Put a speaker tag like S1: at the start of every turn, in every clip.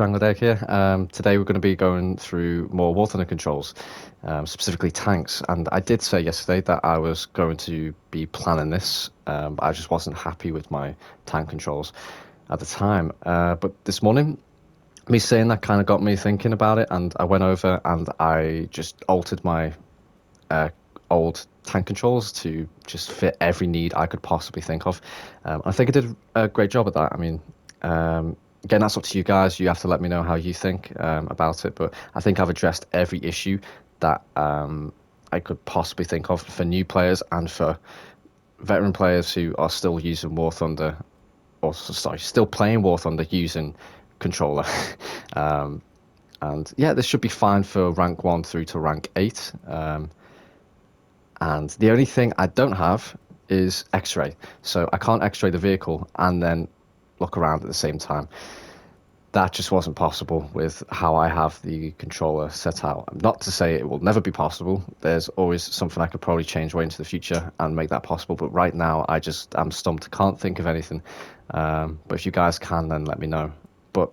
S1: Bangladesh here. Today we're going to be going through more War Thunder controls, specifically tanks. And I did say yesterday that I was going to be planning this, but I just wasn't happy with my tank controls at the time. But this morning, me saying that kind of got me thinking about it, and I went over and I just altered my uh, old tank controls to just fit every need I could possibly think of. I think I did a great job at that. I mean, again, that's up to you guys. You have to let me know how you think about it. But I think I've addressed every issue that I could possibly think of for new players and for veteran players who are still using War Thunder, or sorry, still playing War Thunder using controller. um, and yeah, this should be fine for rank 1 through to rank 8. And the only thing I don't have is X-ray. So I can't X-ray the vehicle and then look around at the same time. That just wasn't possible with how I have the controller set out. Not to say it will never be possible. There's always something I could probably change way into the future and make that possible. But right now, I'm stumped. Can't think of anything. But if you guys can, then let me know. But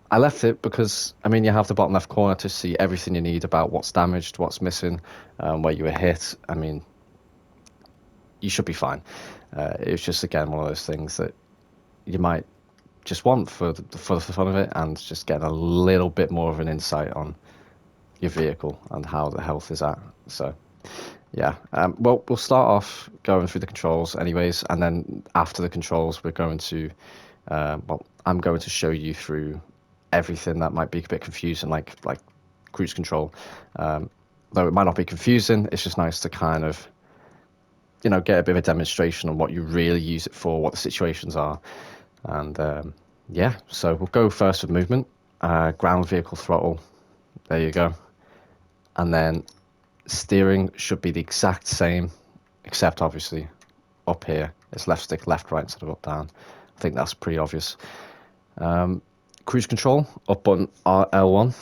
S1: I left it because, I mean, you have the bottom left corner to see everything you need about what's damaged, what's missing, where you were hit. I mean, you should be fine. It's just, again, one of those things that you might just want for the fun of it, and just get a little bit more of an insight on your vehicle and how the health is at. So, yeah. Well, we'll start off going through the controls anyways, and then after the controls, we're going to, I'm going to show you through everything that might be a bit confusing, like cruise control. Though it might not be confusing, it's just nice to kind of, get a bit of a demonstration on what you really use it for, what the situations are. And yeah, so we'll go first with movement, ground vehicle throttle. There you go. And then steering should be the exact same, except obviously up here it's left stick left right instead of up down. I think that's pretty obvious. Cruise control up button L1.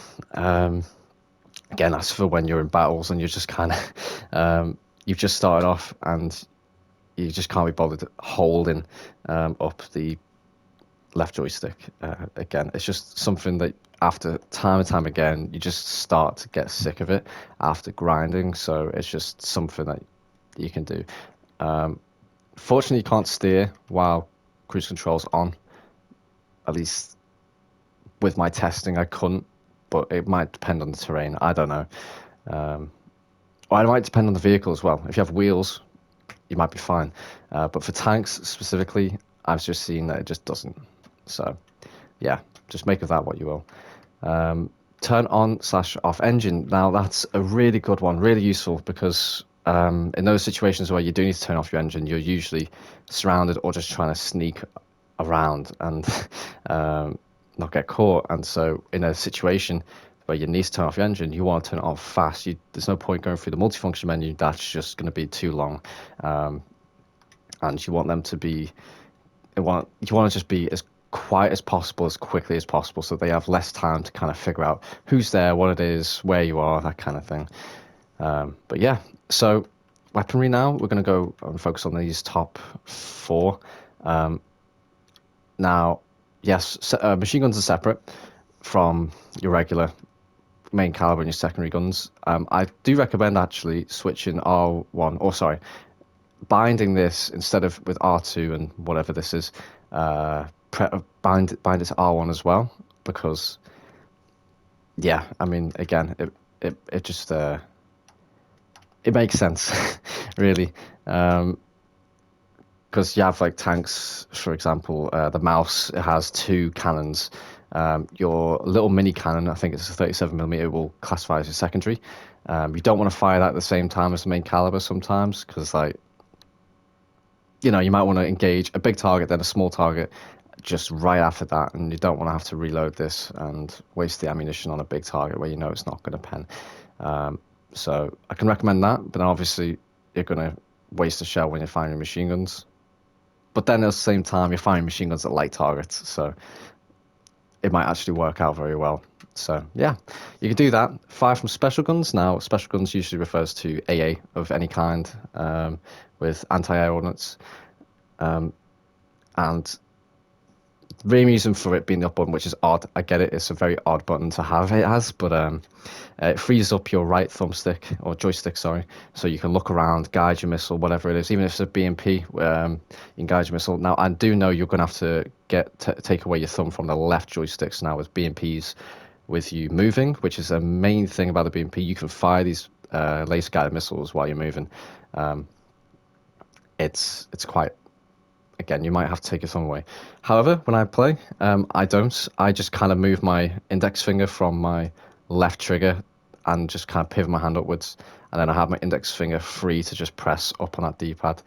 S1: Again, that's for when you're in battles and you're just kind of you've just started off and you just can't be bothered holding up the left joystick. Again, it's just something that after time and time again, you just start to get sick of it after grinding. So it's just something that you can do. Fortunately, you can't steer while cruise control's on. At least with my testing, I couldn't, but it might depend on the terrain. I don't know. Or it might depend on the vehicle as well. If you have wheels, you might be fine. But for tanks specifically, I've just seen that it just doesn't. So, yeah, just make of that what you will. Turn on / off engine. Now, that's a really good one, really useful, because in those situations where you do need to turn off your engine, you're usually surrounded or just trying to sneak around and not get caught. And so, in a situation where you need to turn off your engine, you want to turn it off fast. There's no point going through the multifunction menu. That's just going to be too long. And you want them to be, you want to just be as quiet as possible, as quickly as possible, so they have less time to kind of figure out who's there, what it is, where you are, that kind of thing. But yeah, so weaponry now, we're going to go and focus on these top 4. Now, yes, machine guns are separate from your regular main caliber and your secondary guns. I do recommend actually switching R1, or sorry, binding this instead of with R2 and whatever this is, bind it to R1 as well, because yeah, I mean, again, it just it makes sense really, because you have like tanks, for example, the Mouse, it has 2 cannons. Your little mini cannon, I think it's a 37mm, will classify as a secondary. You don't want to fire that at the same time as the main caliber sometimes, because like, you might want to engage a big target, then a small target just right after that, and you don't want to have to reload this and waste the ammunition on a big target where it's not going to pen. So I can recommend that, but then obviously you're going to waste a shell when you're firing machine guns. But then at the same time, you're firing machine guns at light targets, so it might actually work out very well. So yeah, you can do that. Fire from special guns. Now, special guns usually refers to AA of any kind, with anti-air ordnance. And main reason for it being the up button, which is odd. I get it; it's a very odd button to have it as, but it frees up your right thumbstick or joystick, sorry, so you can look around, guide your missile, whatever it is. Even if it's a BMP, you can guide your missile. Now, I do know you're going to have to take away your thumb from the left joysticks now with BMPs, with you moving, which is a main thing about the BMP. You can fire these laser guided missiles while you're moving. It's quite, again, you might have to take your thumb away. However, when I play, I don't. I just kind of move my index finger from my left trigger and just kind of pivot my hand upwards, and then I have my index finger free to just press up on that D-pad,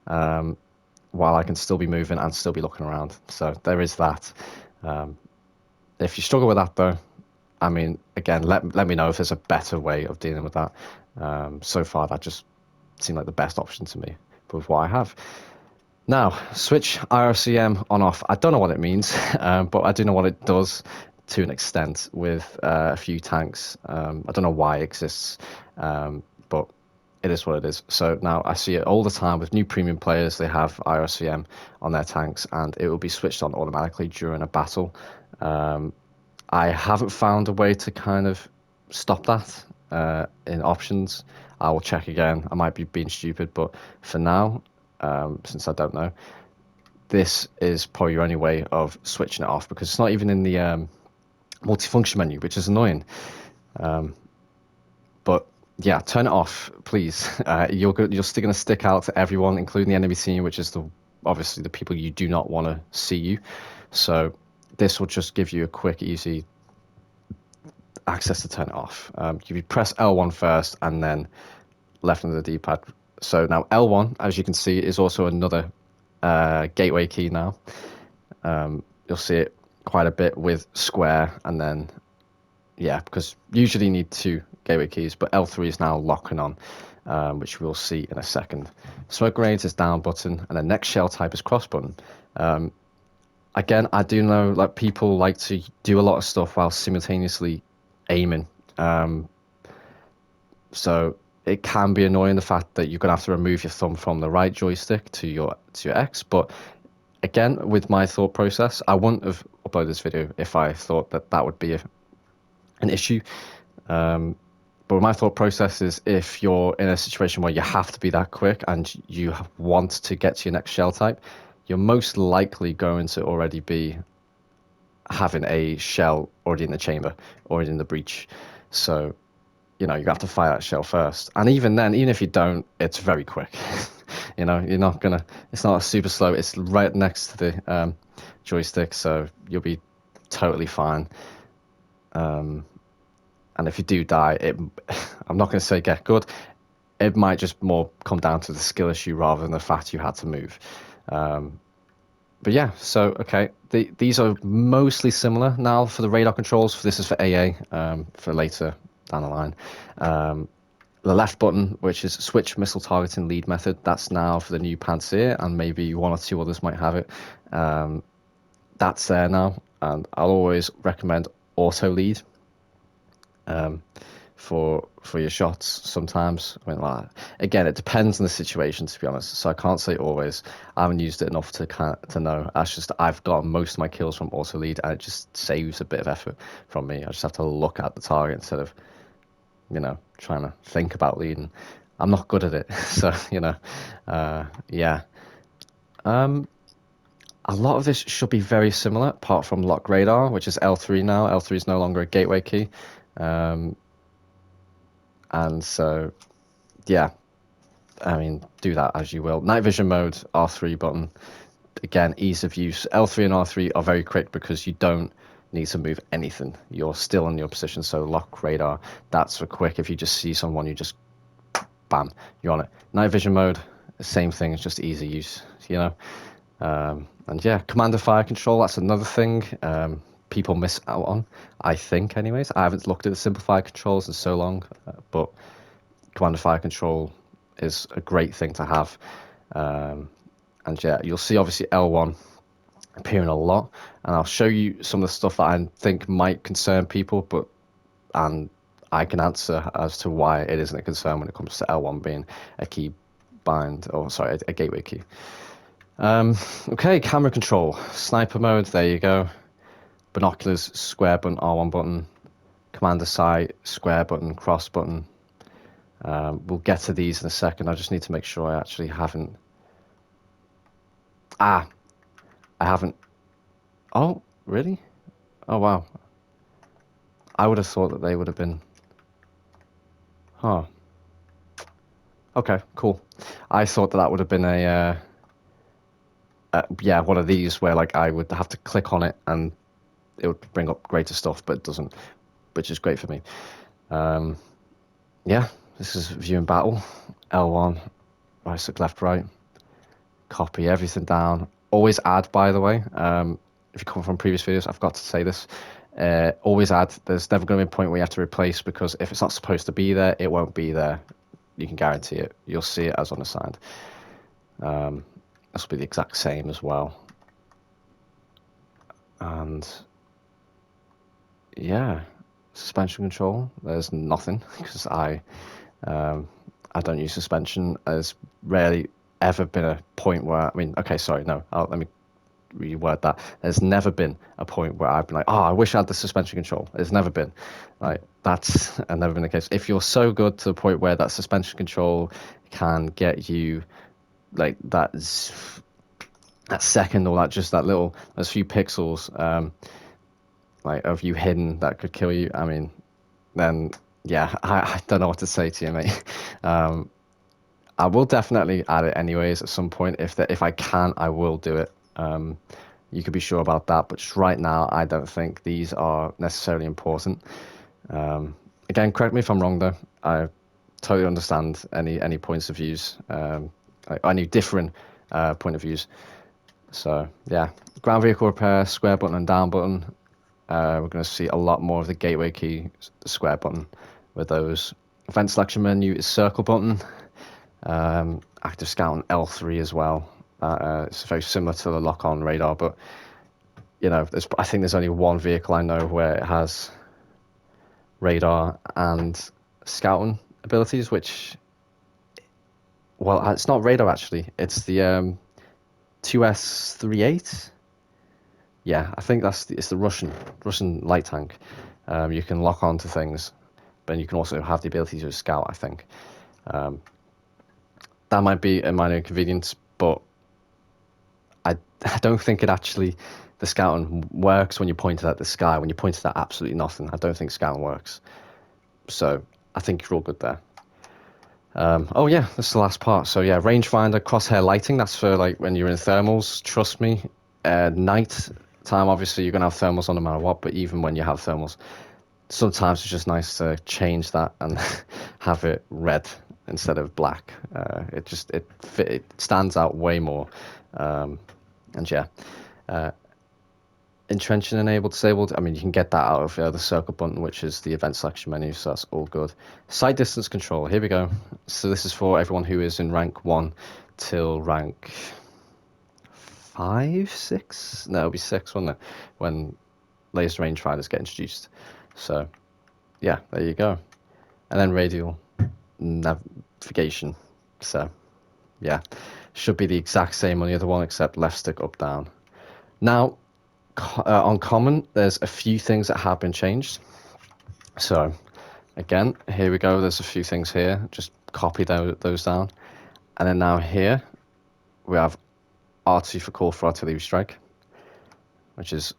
S1: while I can still be moving and still be looking around. So there is that. If you struggle with that, though, I mean, again, let me know if there's a better way of dealing with that. So far, that just seemed like the best option to me with what I have. Now, switch IRCM on off. I don't know what it means, but I do know what it does to an extent with a few tanks. I don't know why it exists, but it is what it is. So now I see it all the time with new premium players. They have IRCM on their tanks, and it will be switched on automatically during a battle. I haven't found a way to kind of stop that in options. I will check again. I might be being stupid, but for now, since I don't know, this is probably your only way of switching it off, because it's not even in the multifunction menu, which is annoying. But yeah, turn it off, please. You're still going to stick out to everyone, including the enemy team, which is obviously the people you do not want to see you. So this will just give you a quick, easy access to turn it off. You press L1 first and then left under the D-pad. So now L1, as you can see, is also another gateway key now. You'll see it quite a bit with square, and then, yeah, because usually you need 2 gateway keys, but L3 is now locking on, which we'll see in a second. Smoke grenades is down button, and the next shell type is cross button. Again, I do know like people like to do a lot of stuff while simultaneously aiming. So it can be annoying, the fact that you're going to have to remove your thumb from the right joystick to your X. But again, with my thought process, I wouldn't have uploaded this video if I thought that would be an issue. But my thought process is, if you're in a situation where you have to be that quick and you want to get to your next shell type, you're most likely going to already be having a shell already in the chamber, already in the breach. So, you have to fire that shell first. And even then, even if you don't, it's very quick. You're not gonna, it's not super slow. It's right next to the joystick, so you'll be totally fine. And if you do die, I'm not going to say get good. It might just more come down to the skill issue rather than the fact you had to move. But yeah, so okay, these are mostly similar now for the radar controls. This is for AA, for later down the line. The left button, which is switch missile targeting lead method, that's now for the new Pantsir, and maybe 1 or 2 others might have it. That's there now, and I'll always recommend auto lead for your shots sometimes. I mean, like, again, it depends on the situation, to be honest, so I can't say always. I haven't used it enough to know. That's just, I've got most of my kills from auto lead, and it just saves a bit of effort from me. I just have to look at the target instead of trying to think about leading. I'm not good at it. So yeah, a lot of this should be very similar, apart from lock radar, which is L3 now. L3 is no longer a gateway key. And so, yeah, I mean, do that as you will. Night vision mode, R3 button. Again, ease of use. L3 and R3 are very quick because you don't need to move anything. You're still in your position. So lock radar, that's for quick. If you just see someone, you just, bam, you're on it. Night vision mode, same thing. It's just easy use, And yeah, commander fire control, that's another thing people miss out on, I think, anyways. I haven't looked at the simplified controls in so long, but commander fire control is a great thing to have. And yeah, you'll see obviously L1 appearing a lot, and I'll show you some of the stuff that I think might concern people, and I can answer as to why it isn't a concern when it comes to L1 being a key bind, or sorry, a gateway key. Okay, camera control. Sniper mode, there you go. Binoculars, square button, R1 button. Commander sight, square button, cross button. We'll get to these in a second. I just need to make sure I actually haven't... I haven't... Oh, really? Oh, wow. I would have thought that they would have been... Huh. Okay, cool. I thought that that would have been yeah, one of these where like I would have to click on it and it would bring up greater stuff, but it doesn't, which is great for me. Yeah, this is viewing battle. L1, right stick, left, right. Copy everything down. Always add, by the way. If you come from previous videos, I forgot to say this. Always add. There's never going to be a point where you have to replace, because if it's not supposed to be there, it won't be there. You can guarantee it. You'll see it as unassigned. This will be the exact same as well. And yeah, suspension control. There's nothing because I don't use suspension. There's rarely ever been a point where okay, sorry, no. Let me reword that. There's never been a point where I've been like, oh, I wish I had the suspension control. There's never been. Like that's never been the case. If you're so good to the point where that suspension control can get you like that second, or that just that little those few pixels like of you hidden that could kill you, then yeah, I don't know what to say to you, mate. I will definitely add it anyways at some point. If I can, I will do it. You could be sure about that, but just right now I don't think these are necessarily important. Again, correct me if I'm wrong though. I totally understand any points of views, like any different point of views. So yeah, ground vehicle repair, square button and down button. We're going to see a lot more of the gateway key, the square button with those. Event selection menu is circle button. Active scout on L3 as well. It's very similar to the lock-on radar, but you know, I think there's only one vehicle I know where it has radar and scouting abilities, which, well, it's not radar actually. It's the 2S38. Yeah, I think it's the Russian light tank. You can lock on to things, but you can also have the ability to scout, I think. That might be a minor inconvenience, but I don't think it actually, the scouting works when you point it at the sky. When you point it at absolutely nothing, I don't think scouting works. So I think you're all good there. Oh yeah, that's the last part. So yeah, rangefinder, crosshair lighting. That's for like when you're in thermals. Trust me, night time obviously you're gonna have thermals on no matter what. But even when you have thermals, sometimes it's just nice to change that and have it red instead of black. It stands out way more. And yeah, entrenching enabled, disabled. You can get that out of the circle button, which is the event selection menu, so that's all good. Sight distance control, here we go. So this is for everyone who is in rank 1 till rank 5, 6? No, it'll be 6, won't it? When laser rangefinders get introduced. So yeah, there you go. And then radial navigation. So yeah, should be the exact same on the other one, except left stick up, down. Now, on common, there's a few things that have been changed. So again, here we go. There's a few things here. Just copy those down. And then now here, we have R2 for call for artillery strike, which is,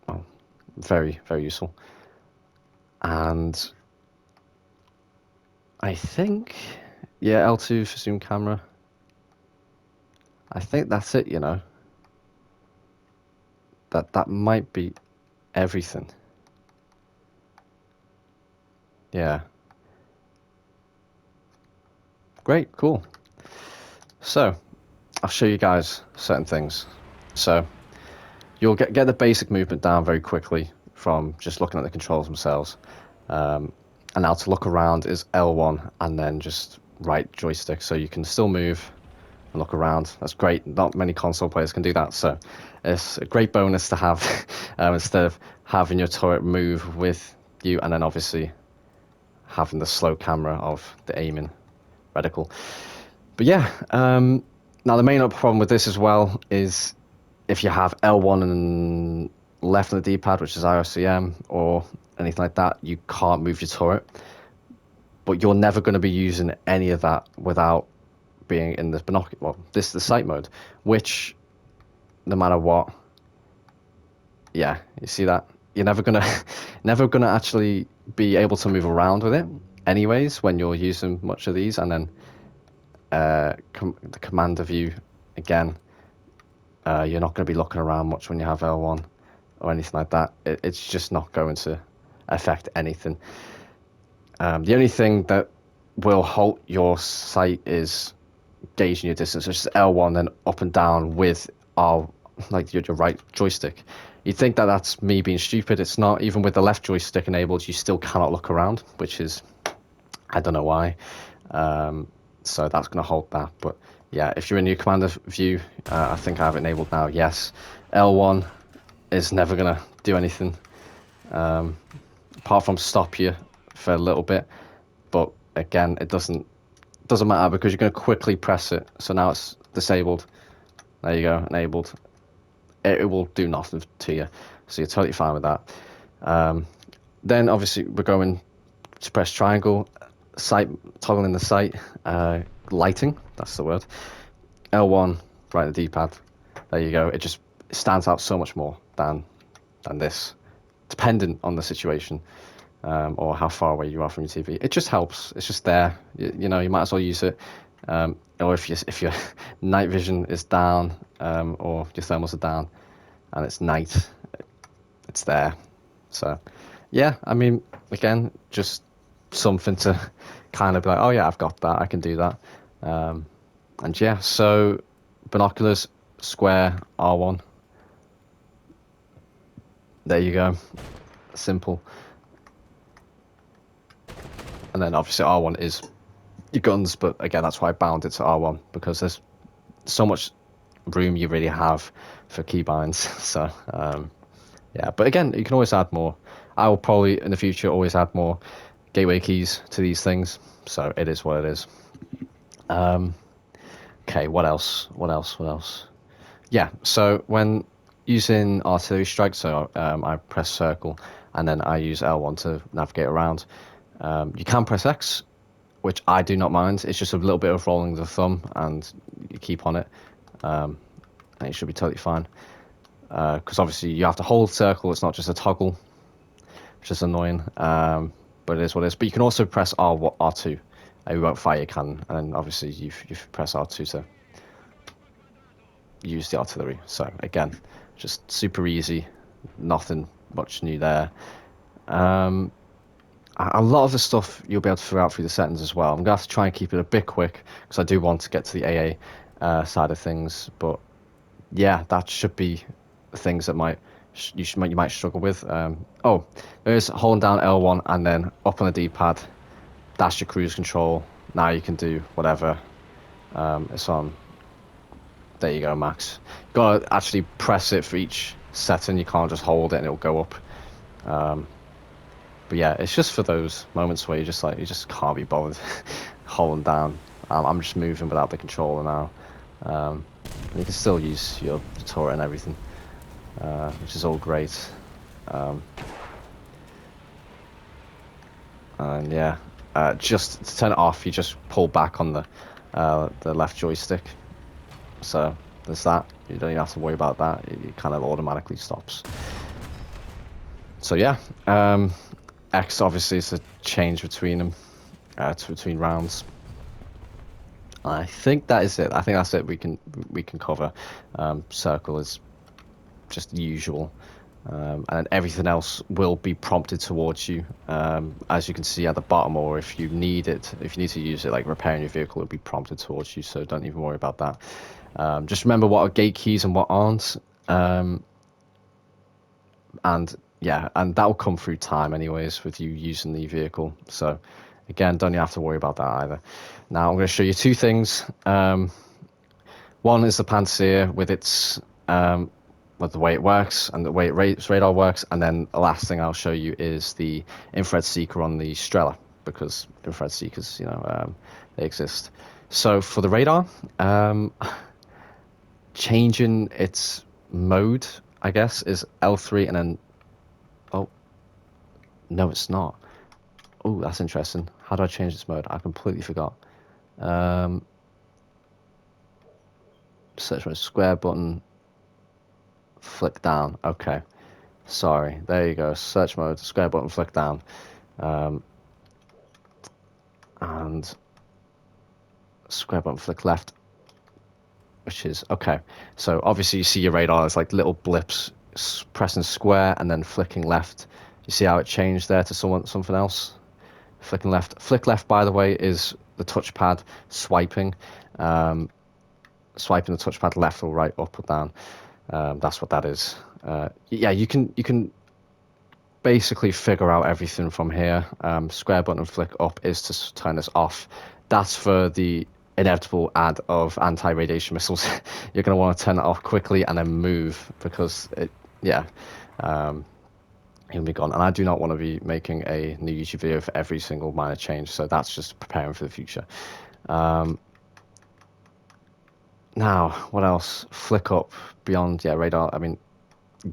S1: well, very, very useful. And I think, yeah, L2 for zoom camera. I think that's it, you know. That might be everything. Yeah. Great, cool. So, I'll show you guys certain things. So, you'll get the basic movement down very quickly from just looking at the controls themselves. And now to look around is L1 and then just right joystick, so you can still move and look around. That's great. Not many console players can do that, so it's a great bonus to have instead of having your turret move with you and then obviously having the slow camera of the aiming reticle. But yeah, Now, the main problem with this as well is if you have L1 and left on the D-pad, which is IRCM or anything like that, you can't move your turret. But you're never going to be using any of that without being in this binocular. Well, this is the sight mode, which no matter what, yeah, you see that you're never gonna, never gonna actually be able to move around with it, anyways, when you're using much of these, and then the commander view again. You're not going to be looking around much when you have L1 or anything like that. It's just not going to affect anything. The only thing that will halt your sight is gauging your distance, which is L1, then up and down with your right joystick. You'd think that that's me being stupid. It's not. Even with the left joystick enabled, you still cannot look around, which is, I don't know why. So that's going to halt that. But yeah, if you're in your commander view, I think I have it enabled now. Yes, L1 is never going to do anything apart from stop you for a little bit. But again, it doesn't matter because you're going to quickly press it. So now it's disabled. There you go, enabled. It will do nothing to you. So you're totally fine with that. Then obviously we're going to press triangle, sight, toggling the sight, lighting, that's the word. L1, right in the D-pad. There you go. It just stands out so much more than this, dependent on the situation. Or how far away you are from your TV. It just helps. It's just there. You know, you might as well use it. Or if your night vision is down, or your thermals are down, and it's night, it's there. So, yeah, I mean, again, just something to kind of be like, oh yeah, I've got that. I can do that. And yeah, so binoculars, square, R1. There you go. Simple. And then obviously R1 is your guns, but again, that's why I bound it to R1, because there's so much room you really have for keybinds. So yeah, but again, you can always add more. I will probably in the future always add more gateway keys to these things. So it is what it is. Okay, what else? Yeah, so when using artillery strike, so I press circle and then I use L1 to navigate around. You can press X, which I do not mind. It's just a little bit of rolling the thumb and you keep on it. And it should be totally fine. Because obviously you have to hold circle, it's not just a toggle, which is annoying. But it is what it is. But you can also press R2. You won't fire your cannon. And then obviously you press R2 to use the artillery. So again, just super easy. Nothing much new there. A lot of the stuff you'll be able to figure out through the settings as well. I'm going to have to try and keep it a bit quick because I do want to get to the AA side of things. But yeah, that should be things that you might struggle with. Oh, there's holding down L1 and then up on the D-pad. That's your cruise control. Now you can do whatever. It's on. There you go, max. You've got to actually press it for each setting. You can't just hold it and it'll go up. But yeah, it's just for those moments where you just can't be bothered holding down. I'm just moving without the controller now. And you can still use your turret and everything, which is all great. And yeah, just to turn it off, you just pull back on the left joystick. So there's that. You don't even have to worry about that. It kind of automatically stops. So yeah. X obviously is a change between them, between rounds. I think that is it. I think that's it. We can cover. Circle is just usual, and everything else will be prompted towards you, as you can see at the bottom. Or if you need to use it, like repairing your vehicle, it'll be prompted towards you. So don't even worry about that. Just remember what are gate keys and what aren't, and yeah, and that'll come through time anyways with you using the vehicle. So again, don't you have to worry about that either. Now I'm going to show you two things. One is the Pantsir with its with the way it works and the way its radar works, and then the last thing I'll show you is the infrared seeker on the Strela, because infrared seekers, they exist. So for the radar, changing its mode, I guess, is L3 and then, oh, no, it's not. Oh, that's interesting. How do I change this mode? I completely forgot. Um, Search mode, square button, flick down. Okay, sorry. There you go. Search mode, square button, flick down. And square button, flick left, which is okay. So obviously you see your radar as like little blips, pressing square and then flicking left. You see how it changed there to something else? Flicking left. Flick left, by the way, is the touchpad swiping. Swiping the touchpad left or right, up or down. That's what that is. Yeah, you can basically figure out everything from here. Square button flick up is to turn this off. That's for the inevitable add of anti-radiation missiles. You're going to want to turn it off quickly and then move because he'll be gone. And I do not want to be making a new YouTube video for every single minor change, so that's just preparing for the future. Now, what else? Flick up beyond, radar. I mean,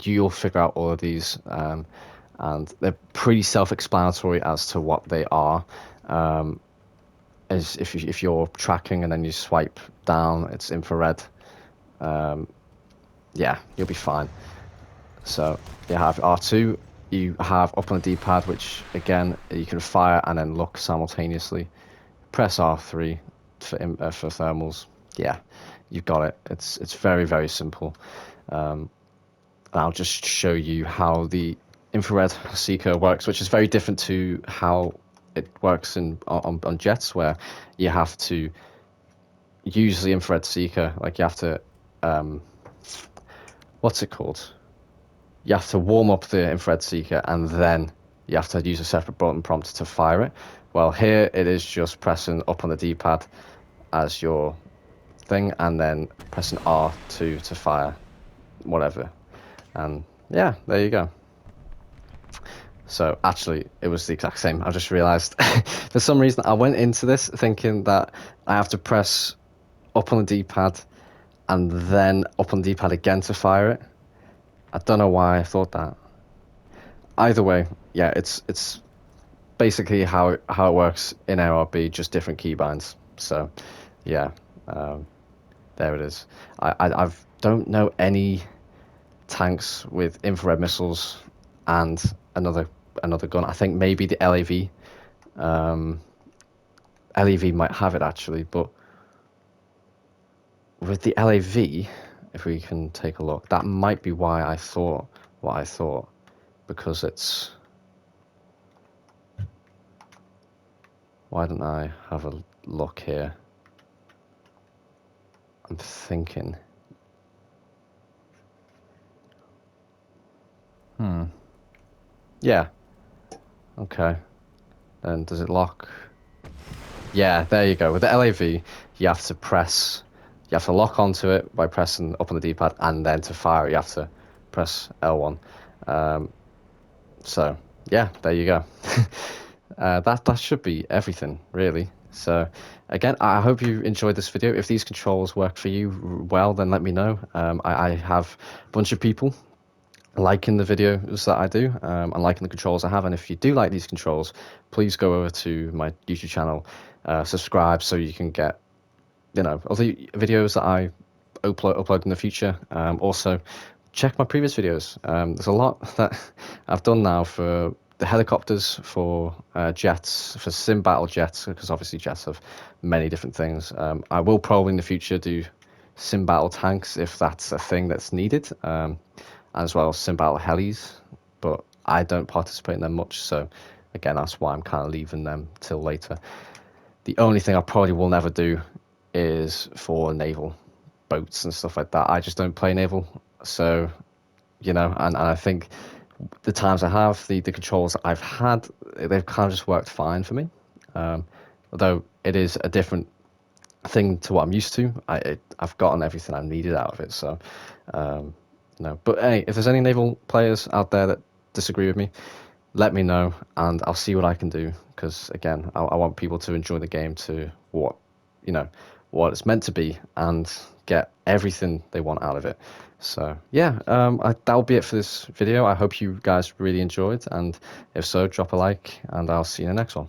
S1: you'll figure out all of these, and they're pretty self-explanatory as to what they are. As if you're tracking and then you swipe down, it's infrared. Yeah, you'll be fine. So you have R2, you have up on the D-pad, which again you can fire and then look simultaneously. Press R3 for thermals. Yeah, you've got it. It's very, very simple. And I'll just show you how the infrared seeker works, which is very different to how it works on jets, where you have to use the infrared seeker. Like you have to, what's it called? You have to warm up the infrared seeker and then you have to use a separate button prompt to fire it. Well, here it is just pressing up on the D-pad as your thing and then pressing R2 to fire whatever. And yeah, there you go. So actually, it was the exact same. I just realized for some reason I went into this thinking that I have to press up on the D-pad and then up on the D-pad again to fire it. I don't know why I thought that. Either way, yeah, it's basically how it works in ARB, just different keybinds. So, yeah, there it is. I don't know any tanks with infrared missiles and another gun. I think maybe the LAV. LAV might have it actually, but with the LAV, if we can take a look, that might be why I thought what I thought, because it's... Why don't I have a look here? I'm thinking. Yeah. Okay. Then does it lock? Yeah, there you go. With the LAV, you have to lock onto it by pressing up on the D-pad, and then to fire it, you have to press L1. So yeah, there you go. That should be everything, really. So again, I hope you enjoyed this video. If these controls work for you well, then let me know. I have a bunch of people liking the videos that I do, and liking the controls I have. And if you do like these controls, please go over to my YouTube channel, subscribe so you can get, other videos that I upload in the future. Also, check my previous videos. There's a lot that I've done now for the helicopters, for jets, for sim battle jets, because obviously jets have many different things. I will probably in the future do sim battle tanks if that's a thing that's needed, as well as sim battle helis, but I don't participate in them much, so again, that's why I'm kind of leaving them till later. The only thing I probably will never do is for naval boats and stuff like that. I just don't play naval, so and I think the times I have, the controls that I've had, they've kind of just worked fine for me. Although it is a different thing to what I'm used to, I've gotten everything I needed out of it. So, no. But hey, if there's any naval players out there that disagree with me, let me know, and I'll see what I can do. Because again, I want people to enjoy the game to what it's meant to be, and get everything they want out of it. So yeah, that'll be it for this video. I hope you guys really enjoyed, and if so, drop a like, and I'll see you in the next one.